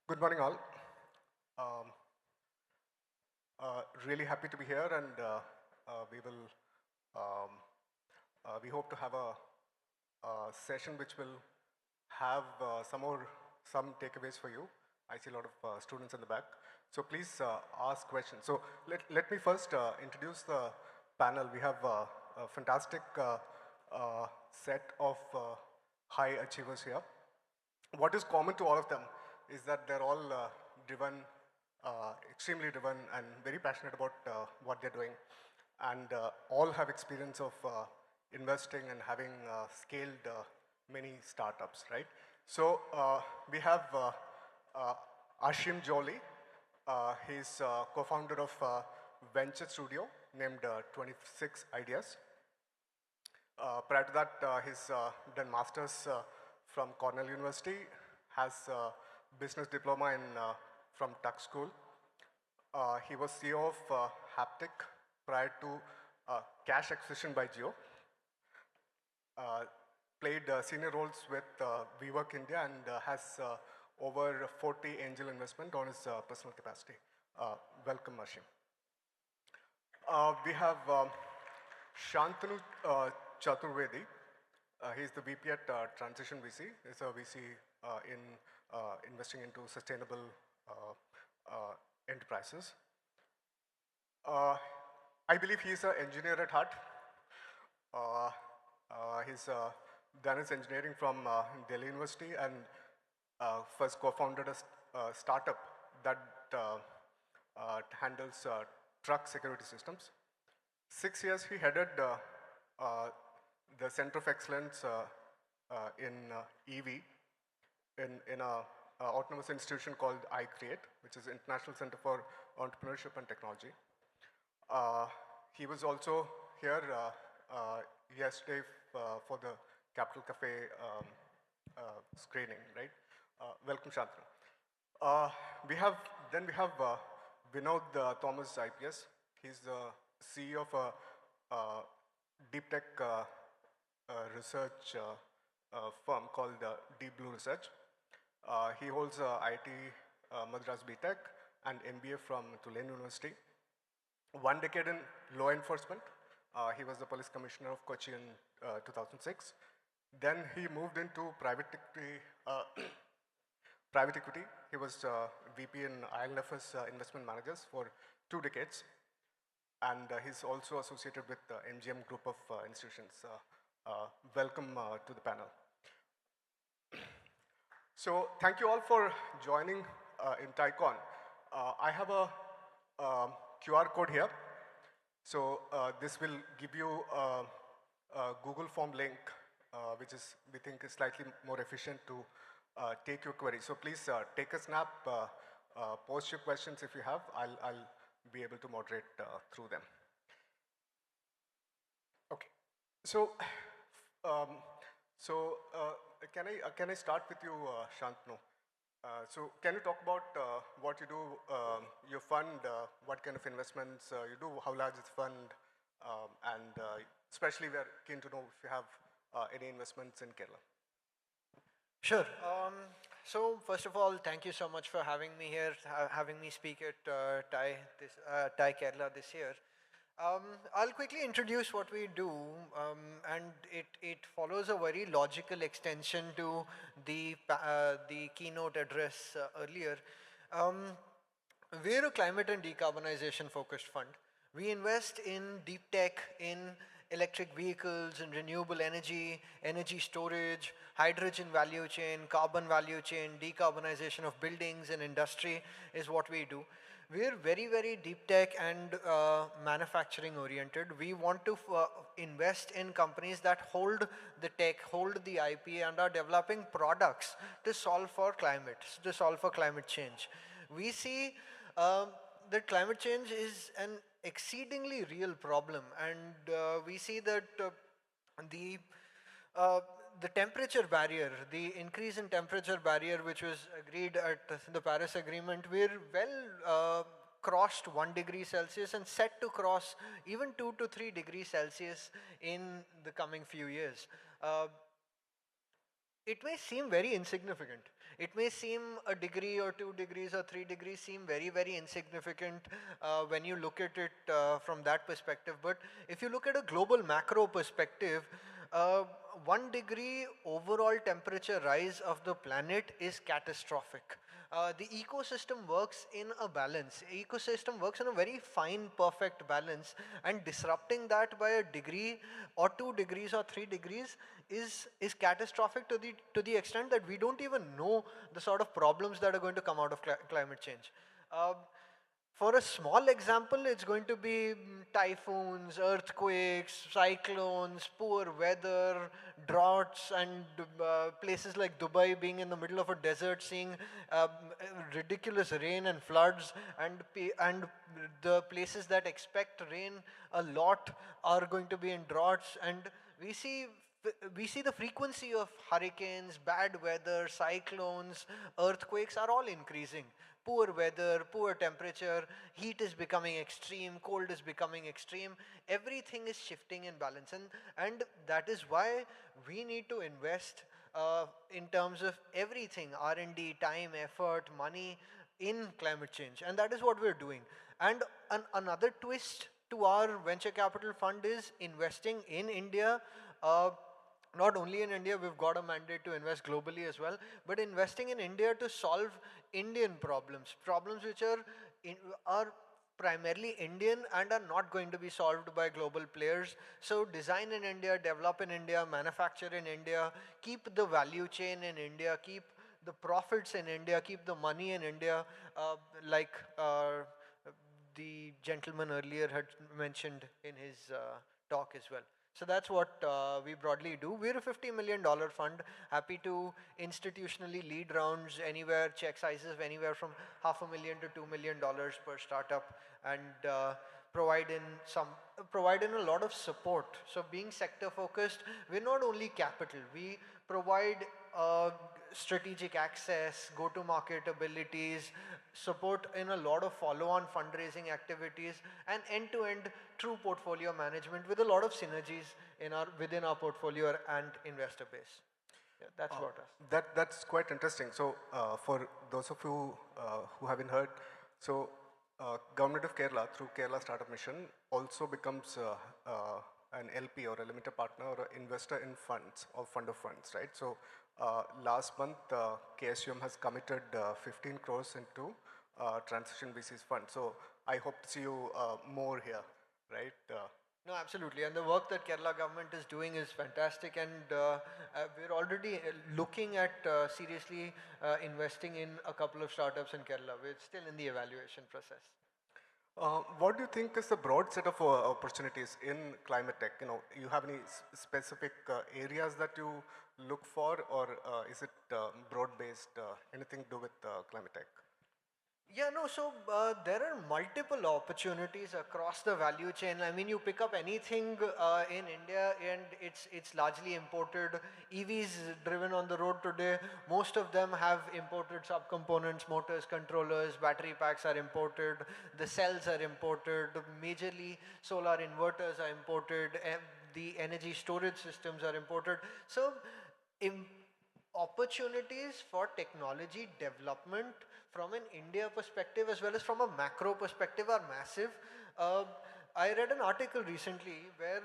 Good morning, all. Um, really happy to be here, and we will. Um, we hope to have a session which will have some takeaways for you. I see a lot of students in the back, so please ask questions. So let me first introduce the panel. We have a fantastic set of high achievers here. What is common to all of them is that they're all driven, extremely driven, and very passionate about what they're doing, and all have experience of investing and having scaled many startups, right? So we have Ashim Jolie. He's co-founder of venture studio named 26 Ideas. Prior to that, he's done masters from Cornell University, has business diploma from Tuck School. He was CEO of Haptic prior to cash acquisition by Jio. Played senior roles with WeWork India and has over 40 angel investment on his personal capacity. Welcome, Ashim. We have Shantanu Chaturvedi. He's the VP at Transition VC. He's a VC in investing into sustainable enterprises. I believe he's an engineer at heart. He's done his engineering from Delhi University and first co-founded a startup that handles truck security systems. 6 years he headed the Center of Excellence in EV in a autonomous institution called iCreate, which is International Center for Entrepreneurship and Technology. He was also here yesterday for the Capital Cafe screening, right? Welcome, Shantanu. We have Vinod Thomas IPS. He's the CEO of a deep tech research firm called Deep Blue Research. He holds IIT Madras BTech and MBA from Tulane University. 1 decade in law enforcement. He was the police commissioner of Kochi in 2006. Then he moved into private equity. He was VP in ILFS Investment Managers for 2 decades. And he's also associated with the MGM group of institutions. Welcome to the panel. So thank you all for joining in TiEcon. I have a QR code here. So this will give you a Google form link, which we think is slightly more efficient to take your query. So please take a snap, post your questions if you have. I'll be able to moderate through them. Okay. So, can I start with you, Shantanu? So can you talk about what you do, your fund, what kind of investments you do, how large is the fund, and especially we're keen to know if you have any investments in Kerala. Sure. So first of all, thank you so much for having me here, having me speak at TiE Kerala this year. I'll quickly introduce what we do, and it follows a very logical extension to the keynote address earlier. We're a climate and decarbonization focused fund. We invest in deep tech, in electric vehicles and renewable energy, energy storage, hydrogen value chain, carbon value chain, decarbonization of buildings and industry is what we do. We're very, very deep tech and manufacturing oriented. We want to invest in companies that hold the tech, hold the IP, and are developing products to solve for climate change. We see that climate change is an exceedingly real problem, and we see that the temperature barrier, the increase in temperature barrier which was agreed at the Paris Agreement, we're well crossed 1 degree Celsius and set to cross even 2 to 3 degrees Celsius in the coming few years. It may seem very insignificant. It may seem a degree or 2 degrees or 3 degrees seem very, very insignificant when you look at it from that perspective. But if you look at a global macro perspective, uh, 1 degree overall temperature rise of the planet is catastrophic. The ecosystem works in a balance. Ecosystem works in a very fine, perfect balance, and disrupting that by a degree or 2 degrees or 3 degrees is catastrophic to the extent that we don't even know the sort of problems that are going to come out of climate change. Uh, for a small example, it's going to be typhoons, earthquakes, cyclones, poor weather, droughts, and places like Dubai being in the middle of a desert, seeing um, ridiculous rain and floods, and the places that expect rain a lot are going to be in droughts, and we see we see the frequency of hurricanes, bad weather, cyclones, earthquakes are all increasing. Poor weather, poor temperature, heat is becoming extreme, cold is becoming extreme. Everything is shifting in balance, and that is why we need to invest in terms of everything: R&D, time, effort, money in climate change, and that is what we're doing. And another twist to our venture capital fund is investing in India. Not only in India, we've got a mandate to invest globally as well, but investing in India to solve Indian problems, problems which are primarily Indian and are not going to be solved by global players. So design in India, develop in India, manufacture in India, keep the value chain in India, keep the profits in India, keep the money in India, like the gentleman earlier had mentioned in his talk as well. So that's what we broadly do. We're a $50 million fund, happy to institutionally lead rounds anywhere, check sizes of anywhere from $500,000 to $2 million per startup, and provide in a lot of support. So being sector focused, we're not only capital, we provide strategic access, go-to-market abilities, support in a lot of follow-on fundraising activities, and end-to-end true portfolio management with a lot of synergies within our portfolio and investor base. Yeah, that's about us. That's quite interesting. So for those of you who haven't heard, so Government of Kerala through Kerala Startup Mission also becomes an LP or a limited partner or an investor in funds or fund of funds, right? So last month KSUM has committed 15 crores into Transition VC's fund. So I hope to see you more here, right? No, absolutely. And the work that Kerala government is doing is fantastic. And we're already looking at seriously investing in a couple of startups in Kerala. We're still in the evaluation process. What do you think is the broad set of opportunities in climate tech? You know, you have any specific areas that you look for, or is it broad-based? Anything to do with climate tech? Yeah, no, so there are multiple opportunities across the value chain. I mean, you pick up anything in India and it's largely imported. EVs driven on the road today, most of them have imported subcomponents, motors, controllers, battery packs are imported, the cells are imported, majorly solar inverters are imported, the energy storage systems are imported. So, opportunities for technology development from an India perspective as well as from a macro perspective are massive. Uh, I read an article recently where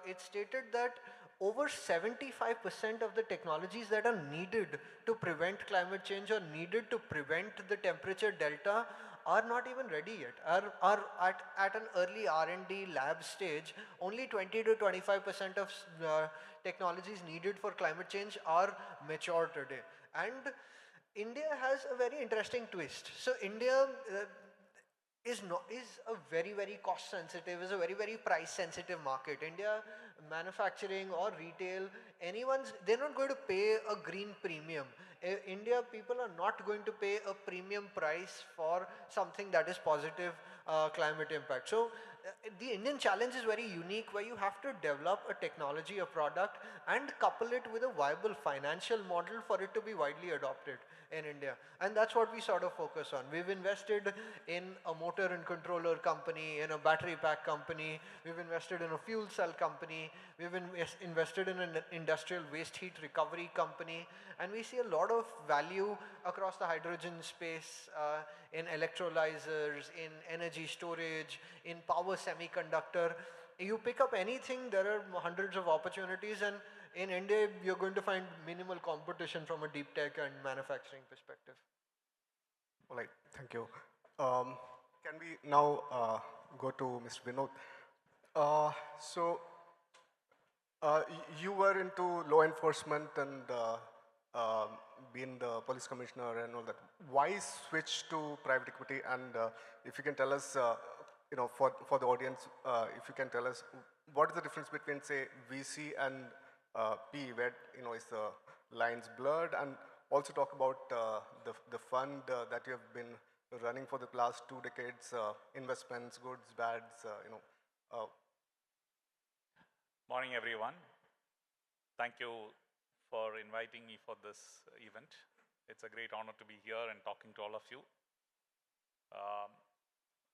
it stated that over 75% of the technologies that are needed to prevent climate change or needed to prevent the temperature delta are not even ready yet, are at an early R&D lab stage. Only 20 to 25% of technologies needed for climate change are mature today. And India has a very interesting twist. So India is a very cost sensitive, is a very price sensitive market. India manufacturing or retail, they're not going to pay a green premium. India people are not going to pay a premium price for something that is positive climate impact. So the Indian challenge is very unique, where you have to develop a technology, a product, and couple it with a viable financial model for it to be widely adopted in India. And that's what we sort of focus on. We've invested in a motor and controller company, in a battery pack company, we've invested in a fuel cell company, company. We've invested in an industrial waste heat recovery company, and we see a lot of value across the hydrogen space, in electrolyzers, in energy storage, in power semiconductor. You pick up anything, there are hundreds of opportunities, and in India, you're going to find minimal competition from a deep tech and manufacturing perspective. All right, thank you. Can we now go to Mr. Vinod? So you were into law enforcement and being the police commissioner and all that. Why switch to private equity? And if you can tell us, for the audience, if you can tell us what is the difference between, say, VC and PE, where is the lines blurred, and also talk about the fund that you have been running for the last 2 decades, investments, goods, bads, Morning, everyone. Thank you for inviting me for this event. It's a great honor to be here and talking to all of you.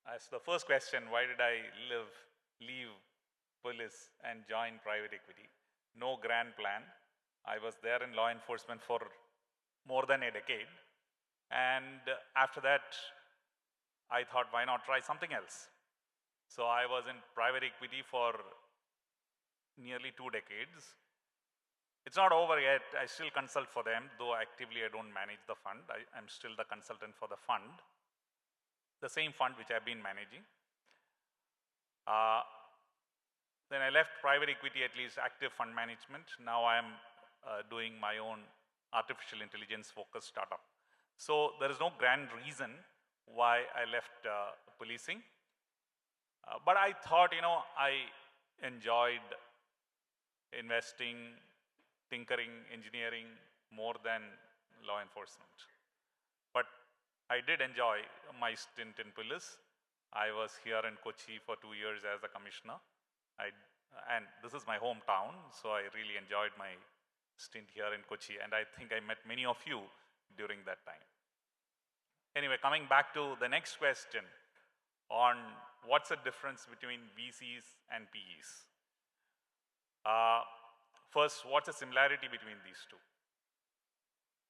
As the first question, why did I leave police and join private equity? No grand plan. I was there in law enforcement for more than a decade. And after that, I thought, why not try something else? So I was in private equity for nearly 2 decades. It's not over yet. I still consult for them, though actively I don't manage the fund. I'm still the consultant for the fund, the same fund which I've been managing. Then I left private equity, at least active fund management. Now I'm doing my own artificial intelligence focused startup. So there is no grand reason why I left policing. But I thought, I enjoyed investing, tinkering, engineering more than law enforcement. But I did enjoy my stint in police. I was here in Kochi for 2 years as a commissioner. And this is my hometown, so I really enjoyed my stint here in Kochi. And I think I met many of you during that time. Anyway, coming back to the next question on what's the difference between VCs and PEs. First, what's the similarity between these two?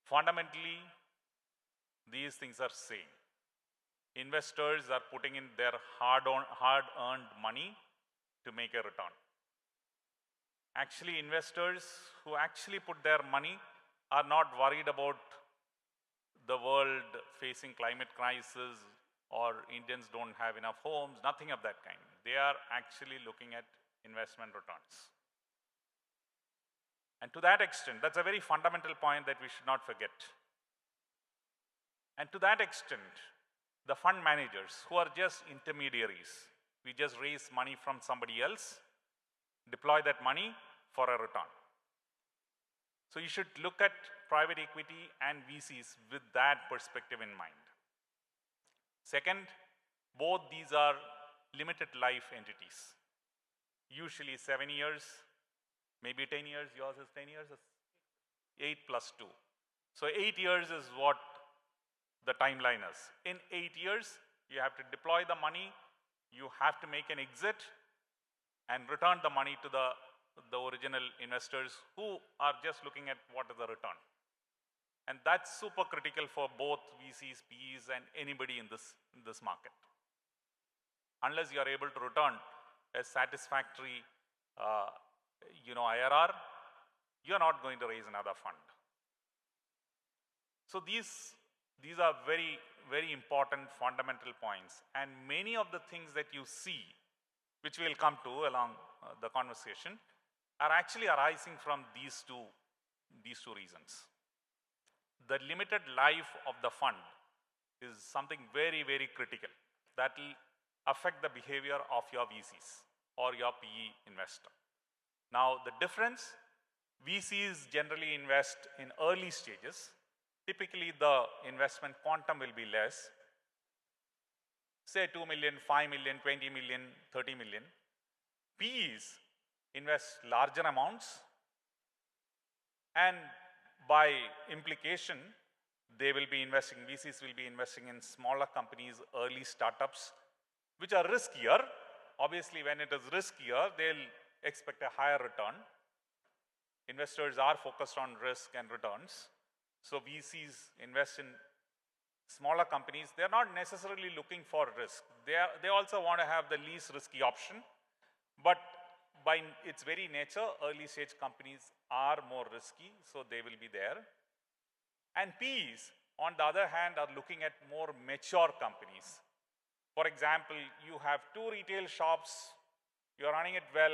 Fundamentally, these things are same. Investors are putting in their hard-earned money to make a return. Actually, investors who actually put their money are not worried about the world facing climate crisis or Indians don't have enough homes, nothing of that kind. They are actually looking at investment returns. And to that extent, that's a very fundamental point that we should not forget. And to that extent, the fund managers who are just intermediaries, we just raise money from somebody else, deploy that money for a return. So you should look at private equity and VCs with that perspective in mind. Second, both these are limited life entities. Usually 7 years, maybe 10 years, yours is 10 years, 8 plus 2. So 8 years is what the timeline is. In 8 years, you have to deploy the money, you have to make an exit and return the money to the original investors who are just looking at what is the return. And that's super critical for both VCs, PEs, and anybody in this market. Unless you are able to return a satisfactory IRR, you are not going to raise another fund. So these are very, very important fundamental points. And many of the things that you see, which we'll come to along the conversation, are actually arising from these two reasons. The limited life of the fund is something very, very critical that will affect the behavior of your VCs or your PE investor. Now, the difference, VCs generally invest in early stages. Typically, the investment quantum will be less, say 2 million, 5 million, 20 million, 30 million. PEs invest larger amounts, and by implication, VCs will be investing in smaller companies, early startups, which are riskier. Obviously, when it is riskier, they'll expect a higher return. Investors are focused on risk and returns. So VCs invest in smaller companies. They're not necessarily looking for risk. They also want to have the least risky option. But by its very nature, early stage companies are more risky, so they will be there. And PEs, on the other hand, are looking at more mature companies. For example, you have 2 retail shops, you're running it well,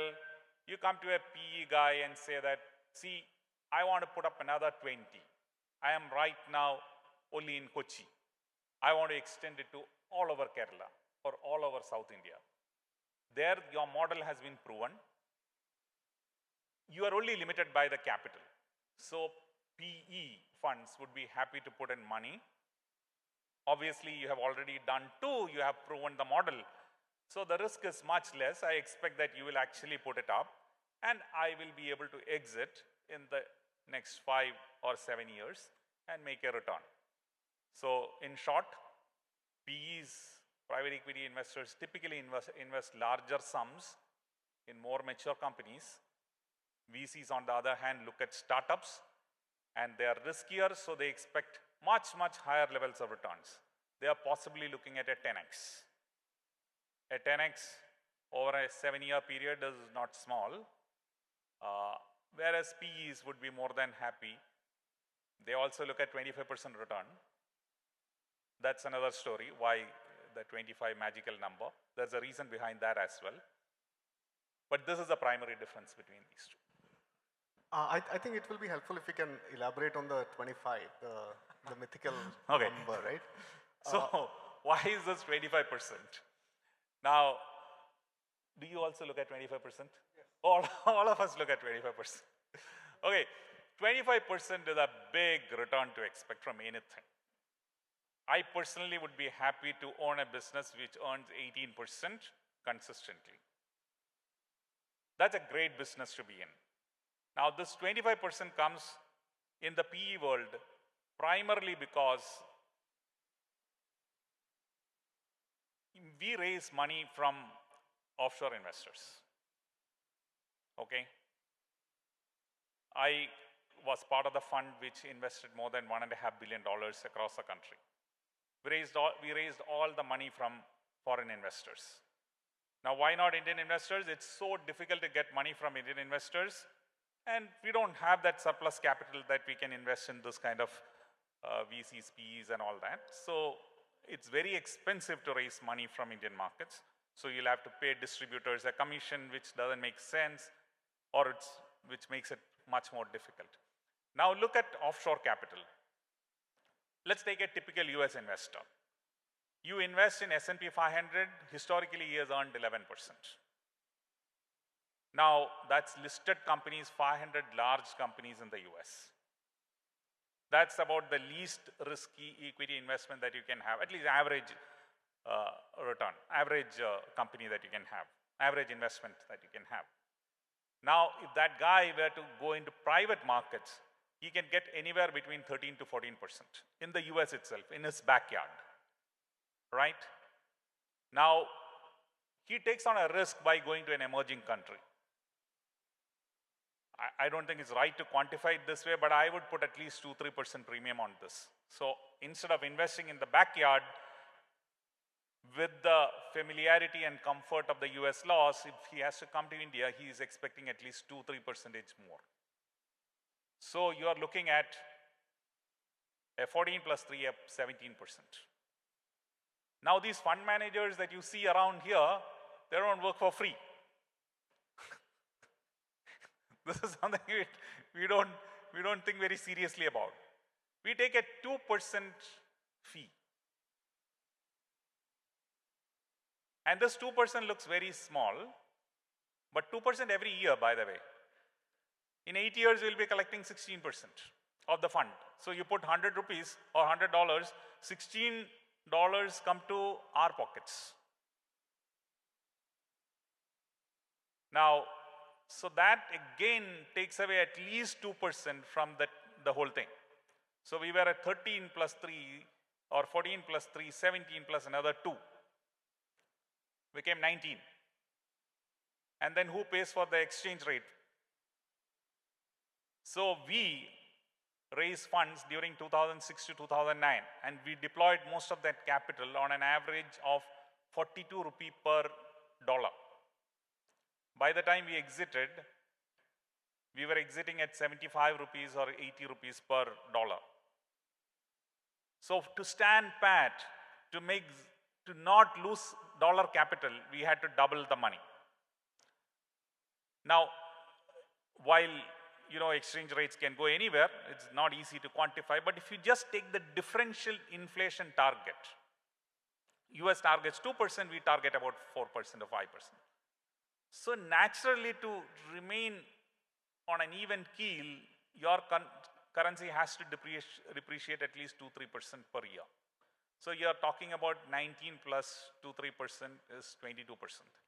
you come to a PE guy and say that, see, I want to put up another 20. I am right now only in Kochi. I want to extend it to all over Kerala or all over South India. There, your model has been proven. You are only limited by the capital. So PE funds would be happy to put in money. Obviously, you have already done 2, you have proven the model. So the risk is much less. I expect that you will actually put it up and I will be able to exit in the next 5 or 7 years and make a return. So in short, PEs, private equity investors, typically invest larger sums in more mature companies. VCs, on the other hand, look at startups and they are riskier, so they expect much, much higher levels of returns. They are possibly looking at a 10x. A 10x over a 7-year period is not small, whereas PEs would be more than happy. They also look at 25% return. That's another story, why the 25 magical number. There's a reason behind that as well. But this is the primary difference between these two. I think it will be helpful if we can elaborate on the 25, the mythical number, right? So why is this 25%? Now, do you also look at 25%? Yes. All of us look at 25%. Okay, 25% is a big return to expect from anything. I personally would be happy to own a business which earns 18% consistently. That's a great business to be in. Now, this 25% comes in the PE world primarily because we raise money from offshore investors. Okay? I was part of the fund which invested more than $1.5 billion across the country. We raised all the money from foreign investors. Now, why not Indian investors? It's so difficult to get money from Indian investors, and we don't have that surplus capital that we can invest in this kind of VCs, PEs, and all that. So it's very expensive to raise money from Indian markets. So you'll have to pay distributors a commission which doesn't make sense, or which makes it much more difficult. Now look at offshore capital. Let's take a typical US investor. You invest in S&P 500, historically he has earned 11%. Now that's listed companies, 500 large companies in the US. That's about the least risky equity investment that you can have, at least average return, average company that you can have, average investment that you can have. Now, if that guy were to go into private markets, he can get anywhere between 13 to 14% in the US itself, in his backyard, right? Now, he takes on a risk by going to an emerging country. I don't think it's right to quantify it this way, but I would put at least 2-3% premium on this. So instead of investing in the backyard, with the familiarity and comfort of the US laws, if he has to come to India, he is expecting at least 2-3% more. So you are looking at a 14 plus 3, a 17%. Now these fund managers that you see around here, they don't work for free. This is something we don't think very seriously about. We take a 2% fee. And this 2% looks very small, but 2% every year, by the way. In 8 years, we'll be collecting 16% of the fund. So you put 100 rupees or $100, $16 come to our pockets. Now, so that again takes away at least 2% from the whole thing. So we were at 13 plus 3 or 14 plus 3, 17 plus another 2. Became 19. And then who pays for the exchange rate? So we raised funds during 2006 to 2009, and we deployed most of that capital on an average of 42 rupee per dollar. By the time we exited, we were exiting at 75 rupees or 80 rupees per dollar. So to stand pat, to not lose dollar capital, we had to double the money. Now, while exchange rates can go anywhere, it's not easy to quantify, but if you just take the differential inflation target, US targets 2%, we target about 4% or 5%. So naturally, to remain on an even keel, your currency has to depreciate at least 2-3% per year. So you're talking about 19 plus 2-3% is 22%.